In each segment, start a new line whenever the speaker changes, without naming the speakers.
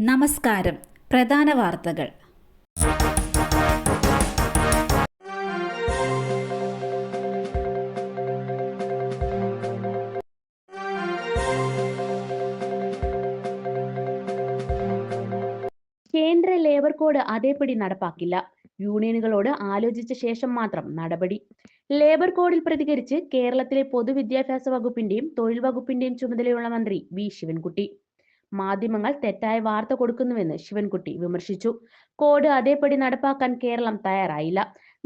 നമസ്കാരം. പ്രധാന വാർത്തകൾ.
കേന്ദ്ര ലേബർ കോഡ് അതേപടി നടപ്പാക്കില്ല. യൂണിയനുകളോട് ആലോചിച്ച ശേഷം മാത്രം നടപടി. ലേബർ കോഡിൽ പ്രതികരിച്ച് കേരളത്തിലെ പൊതുവിദ്യാഭ്യാസ വകുപ്പിന്റെയും തൊഴിൽ വകുപ്പിന്റെയും ചുമതലയുള്ള മന്ത്രി വി ശിവൻകുട്ടി. മാധ്യമങ്ങൾ തെറ്റായ വാർത്ത കൊടുക്കുന്നുവെന്ന് ശിവൻകുട്ടി വിമർശിച്ചു. കോഡ് അതേപടി നടപ്പാക്കാൻ കേരളം തയ്യാറായില്ല.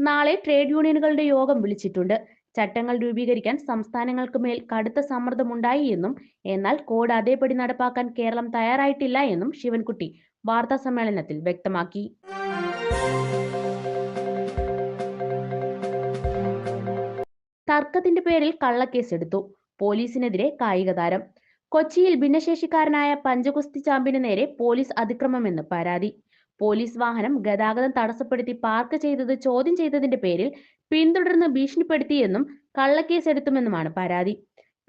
നാളെ ട്രേഡ് യൂണിയനുകളുടെ യോഗം വിളിച്ചിട്ടുണ്ട്. ചട്ടങ്ങൾ രൂപീകരിക്കാൻ സംസ്ഥാനങ്ങൾക്ക് മേൽ കടുത്ത സമ്മർദ്ദമുണ്ടായി എന്നും എന്നാൽ കോഡ് അതേപടി നടപ്പാക്കാൻ കേരളം തയ്യാറായിട്ടില്ല എന്നും ശിവൻകുട്ടി വാർത്താ സമ്മേളനത്തിൽ വ്യക്തമാക്കി. തർക്കത്തിന്റെ പേരിൽ കള്ളക്കേസെടുത്തു. പോലീസിനെതിരെ കായിക താരം. കൊച്ചിയിൽ ഭിന്നശേഷിക്കാരനായ പഞ്ചഗുസ്തി ചാമ്പ്യന് നേരെ പോലീസ് അതിക്രമമെന്ന് പരാതി. പോലീസ് വാഹനം ഗതാഗതം തടസ്സപ്പെടുത്തി പാർക്ക് ചെയ്തത് ചോദ്യം ചെയ്തതിന്റെ പേരിൽ പിന്തുടർന്ന് ഭീഷണിപ്പെടുത്തിയെന്നും കള്ളക്കേസെടുത്തുമെന്നുമാണ് പരാതി.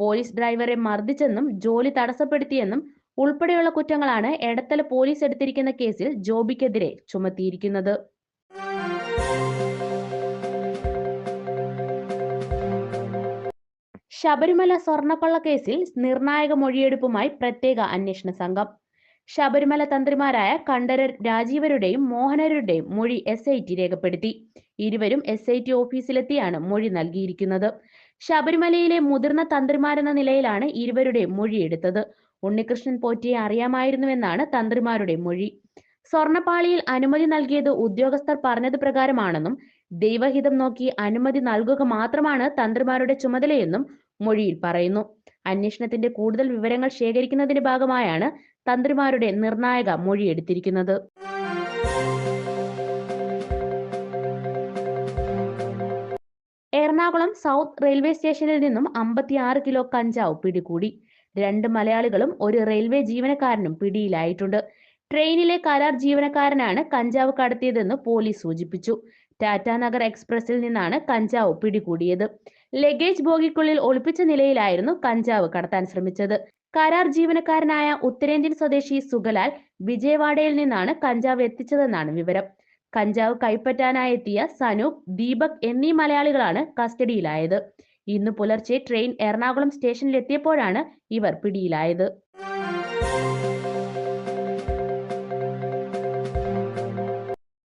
പോലീസ് ഡ്രൈവറെ മർദ്ദിച്ചെന്നും ജോലി തടസ്സപ്പെടുത്തിയെന്നും ഉൾപ്പെടെയുള്ള കുറ്റങ്ങളാണ് എടത്തല പോലീസ് എടുത്തിരിക്കുന്ന കേസിൽ ജോബിക്കെതിരെ ചുമത്തിയിരിക്കുന്നത്. ശബരിമല സ്വർണ്ണക്കൊള്ള കേസിൽ നിർണായക മൊഴിയെടുപ്പുമായി പ്രത്യേക അന്വേഷണ സംഘം. ശബരിമല തന്ത്രിമാരായ കണ്ഠരർ രാജീവരുടെയും മോഹനരുടെയും മൊഴി SIT രേഖപ്പെടുത്തി. ഇരുവരും SIT ഓഫീസിലെത്തിയാണ് മൊഴി നൽകിയിരിക്കുന്നത്. ശബരിമലയിലെ മുതിർന്ന തന്ത്രിമാരെന്ന നിലയിലാണ് ഇരുവരുടെയും മൊഴിയെടുത്തത്. ഉണ്ണികൃഷ്ണൻ പോറ്റിയെ അറിയാമായിരുന്നുവെന്നാണ് തന്ത്രിമാരുടെ മൊഴി. സ്വർണ്ണപ്പാളിയിൽ അനുമതി നൽകിയത് ഉദ്യോഗസ്ഥർ പറഞ്ഞത് പ്രകാരമാണെന്നും ദൈവഹിതം നോക്കി അനുമതി നൽകുക മാത്രമാണ് തന്ത്രിമാരുടെ ചുമതലയെന്നും മൊഴിയിൽ പറയുന്നു. അന്വേഷണത്തിന്റെ കൂടുതൽ വിവരങ്ങൾ ശേഖരിക്കുന്നതിന്റെ ഭാഗമായാണ് തന്ത്രിമാരുടെ നിർണായക മൊഴിയെടുത്തിരിക്കുന്നത്. എറണാകുളം സൗത്ത് റെയിൽവേ സ്റ്റേഷനിൽ നിന്നും 56 കിലോ കഞ്ചാവ് പിടികൂടി. 2 മലയാളികളും ഒരു റെയിൽവേ ജീവനക്കാരനും പിടിയിലായിട്ടുണ്ട്. ട്രെയിനിലെ കരാർ ജീവനക്കാരനാണ് കഞ്ചാവ് കടത്തിയതെന്ന് പോലീസ് സൂചിപ്പിച്ചു. ടാറ്റാനഗർ എക്സ്പ്രസിൽ നിന്നാണ് കഞ്ചാവ് പിടികൂടിയത്. ലഗേജ് ബോഗിക്കുള്ളിൽ ഒളിപ്പിച്ച നിലയിലായിരുന്നു കഞ്ചാവ് കടത്താൻ ശ്രമിച്ചത്. കരാർ ജീവനക്കാരനായ ഉത്തരേന്ത്യൻ സ്വദേശി സുഗലാൽ വിജയവാഡയിൽ നിന്നാണ് കഞ്ചാവ് എത്തിച്ചതെന്നാണ് വിവരം. കഞ്ചാവ് കൈപ്പറ്റാനായെത്തിയ സനൂപ്, ദീപക് എന്നീ മലയാളികളാണ് കസ്റ്റഡിയിലായത്. ഇന്ന് പുലർച്ചെ ട്രെയിൻ എറണാകുളം സ്റ്റേഷനിലെത്തിയപ്പോഴാണ് ഇവർ പിടിയിലായത്.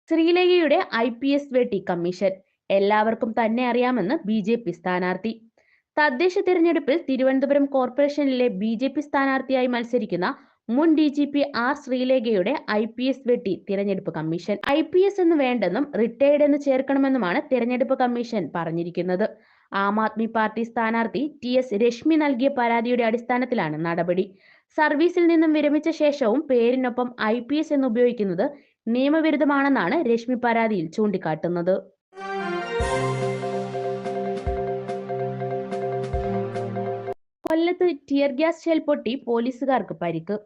ശ്രീലേഖയുടെ IPS വെട്ടി കമ്മീഷൻ. എല്ലാവർക്കും തന്നെ അറിയാമെന്ന് BJP സ്ഥാനാർത്ഥി. തദ്ദേശ തിരഞ്ഞെടുപ്പിൽ തിരുവനന്തപുരം കോർപ്പറേഷനിലെ BJP സ്ഥാനാർത്ഥിയായി മത്സരിക്കുന്ന മുൻ DGP R ശ്രീലേഖയുടെ IPS വെട്ടി തിരഞ്ഞെടുപ്പ് കമ്മീഷൻ. IPS എന്ന് വേണ്ടെന്നും റിട്ടയർഡ് എന്ന് ചേർക്കണമെന്നുമാണ് തിരഞ്ഞെടുപ്പ് കമ്മീഷൻ പറഞ്ഞിരിക്കുന്നത്. ആം ആദ്മി പാർട്ടി സ്ഥാനാർത്ഥി TS രശ്മി നൽകിയ പരാതിയുടെ അടിസ്ഥാനത്തിലാണ് നടപടി. സർവീസിൽ നിന്നും വിരമിച്ച ശേഷവും പേരിനൊപ്പം IPS എന്ന് ഉപയോഗിക്കുന്നത് നിയമവിരുദ്ധമാണെന്നാണ് രശ്മി പരാതിയിൽ ചൂണ്ടിക്കാട്ടുന്നത്. കൊല്ലത്ത് ടിയർ ഗ്യാസ് ഷെൽ പൊട്ടി പോലീസുകാർക്ക് പരിക്ക്.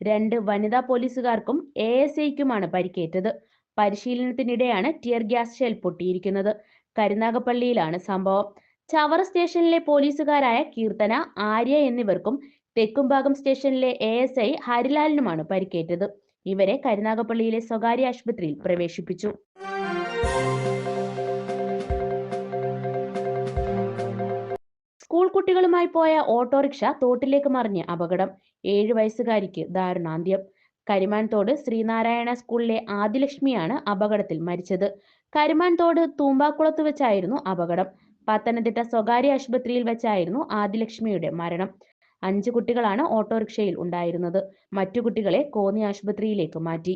2 വനിതാ പോലീസുകാർക്കും ASIക്കുമാണ് പരിക്കേറ്റത്. പരിശീലനത്തിനിടെയാണ് ടിയർ ഗ്യാസ് ഷെൽ പൊട്ടിയിരിക്കുന്നത്. കരുനാഗപ്പള്ളിയിലാണ് സംഭവം. ചവറ സ്റ്റേഷനിലെ പോലീസുകാരായ കീർത്തന, ആര്യ എന്നിവർക്കും തെക്കുംഭാഗം സ്റ്റേഷനിലെ ASI ഹരിലാലിനുമാണ് പരിക്കേറ്റത്. ഇവരെ കരുനാഗപ്പള്ളിയിലെ സ്വകാര്യ ആശുപത്രിയിൽ പ്രവേശിപ്പിച്ചു. സ്കൂൾ കുട്ടികളുമായി പോയ ഓട്ടോറിക്ഷ തോട്ടിലേക്ക് മറിഞ്ഞ് അപകടം. 7 വയസ്സുകാരിക്ക് ദാരുണാന്ത്യം. കരിമാൻതോട് ശ്രീനാരായണ സ്കൂളിലെ ആദിലക്ഷ്മിയാണ് അപകടത്തിൽ മരിച്ചത്. കരിമാൻതോട് തൂമ്പാക്കുളത്ത് വെച്ചായിരുന്നു അപകടം. പത്തനംതിട്ട സ്വകാര്യ ആശുപത്രിയിൽ വെച്ചായിരുന്നു ആദിലക്ഷ്മിയുടെ മരണം. 5 കുട്ടികളാണ് ഓട്ടോറിക്ഷയിൽ ഉണ്ടായിരുന്നത്. മറ്റു കുട്ടികളെ കോന്നി ആശുപത്രിയിലേക്ക് മാറ്റി.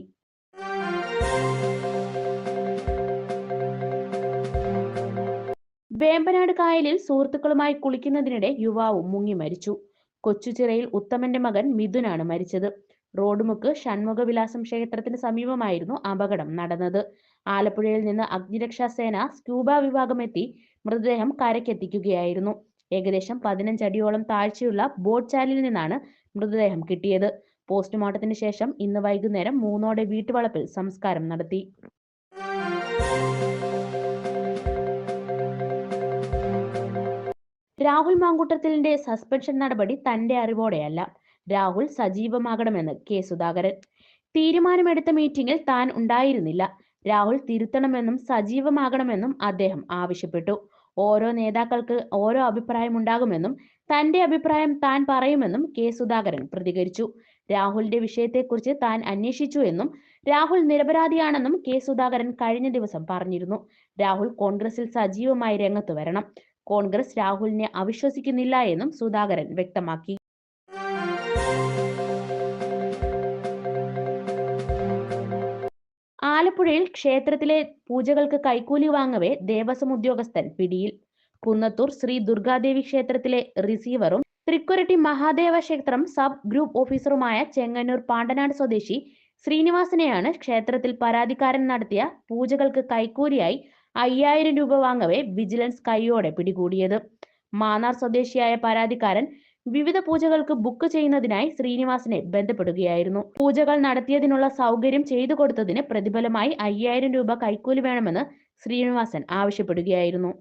വേമ്പനാട് കായലിൽ സുഹൃത്തുക്കളുമായി കുളിക്കുന്നതിനിടെ യുവാവ് മുങ്ങി മരിച്ചു. കൊച്ചുചിറയിൽ ഉത്തമന്റെ മകൻ മിഥുനാണ് മരിച്ചത്. റോഡുമുക്ക് ഷൺമുഖവിലാസം ക്ഷേത്രത്തിന് സമീപമായിരുന്നു അപകടം നടന്നത്. ആലപ്പുഴയിൽ നിന്ന് അഗ്നിരക്ഷാസേന സ്ക്യൂബ വിഭാഗം എത്തി മൃതദേഹം കരയ്ക്കെത്തിക്കുകയായിരുന്നു. ഏകദേശം 15 അടിയോളം താഴ്ചയുള്ള ബോട്ട് ചാലിൽ നിന്നാണ് മൃതദേഹം കിട്ടിയത്. പോസ്റ്റ്മോർട്ടത്തിന് ശേഷം ഇന്ന് വൈകുന്നേരം 3ഓടെ വീട്ടുവളപ്പിൽ സംസ്കാരം നടത്തി. രാഹുൽ മാങ്കൂട്ടത്തിലിന്റെ സസ്പെൻഷൻ നടപടി തന്റെ അറിവോടെയല്ല. രാഹുൽ സജീവമാകണമെന്ന് K. സുധാകരൻ. തീരുമാനമെടുത്ത മീറ്റിംഗിൽ താൻ ഉണ്ടായിരുന്നില്ല. രാഹുൽ തിരുത്തണമെന്നും സജീവമാകണമെന്നും അദ്ദേഹം ആവശ്യപ്പെട്ടു. ഓരോ നേതാക്കൾക്ക് ഓരോ അഭിപ്രായമുണ്ടാകുമെന്നും തന്റെ അഭിപ്രായം താൻ പറയുമെന്നും കെ സുധാകരൻ പ്രതികരിച്ചു. രാഹുലിന്റെ വിഷയത്തെക്കുറിച്ച് താൻ അന്വേഷിച്ചു എന്നും രാഹുൽ നിരപരാധിയാണെന്നും കെ സുധാകരൻ കഴിഞ്ഞ ദിവസം പറഞ്ഞിരുന്നു. രാഹുൽ കോൺഗ്രസിൽ സജീവമായി രംഗത്ത് വരണം. കോൺഗ്രസ് രാഹുലിനെ അവിശ്വസിക്കുന്നില്ല എന്നും സുധാകരൻ വ്യക്തമാക്കി. ആലപ്പുഴയിൽ ക്ഷേത്രത്തിലെ പൂജകൾക്ക് കൈക്കൂലി വാങ്ങവേ ദേവസ്വം ഉദ്യോഗസ്ഥൻ പിടിയിൽ. കുന്നത്തൂർ ശ്രീ ദുർഗാദേവി ക്ഷേത്രത്തിലെ റിസീവറും തൃക്കുരട്ടി മഹാദേവ ക്ഷേത്രം സബ് ഗ്രൂപ്പ് ഓഫീസറുമായ ചെങ്ങന്നൂർ പാണ്ടനാട് സ്വദേശി ശ്രീനിവാസനെയാണ് ക്ഷേത്രത്തിൽ പരാതിക്കാരൻ നടത്തിയ പൂജകൾക്ക് കൈക്കൂലിയായി 5000 രൂപ വാങ്ങവേ വിജിലൻസ് കൈയോടെ പിടികൂടിയത്. മാന്നാർ സ്വദേശിയായ പരാതിക്കാരൻ വിവിധ പൂജകൾക്ക് ബുക്ക് ചെയ്യുന്നതിനായി ശ്രീനിവാസനെ ബന്ധപ്പെടുകയായിരുന്നു. പൂജകൾ നടത്തിയതിനുള്ള സൗകര്യം ചെയ്തു കൊടുത്തതിന് പ്രതിഫലമായി 5000 രൂപ കൈക്കൂലി വേണമെന്ന് ശ്രീനിവാസൻ ആവശ്യപ്പെടുകയായിരുന്നു.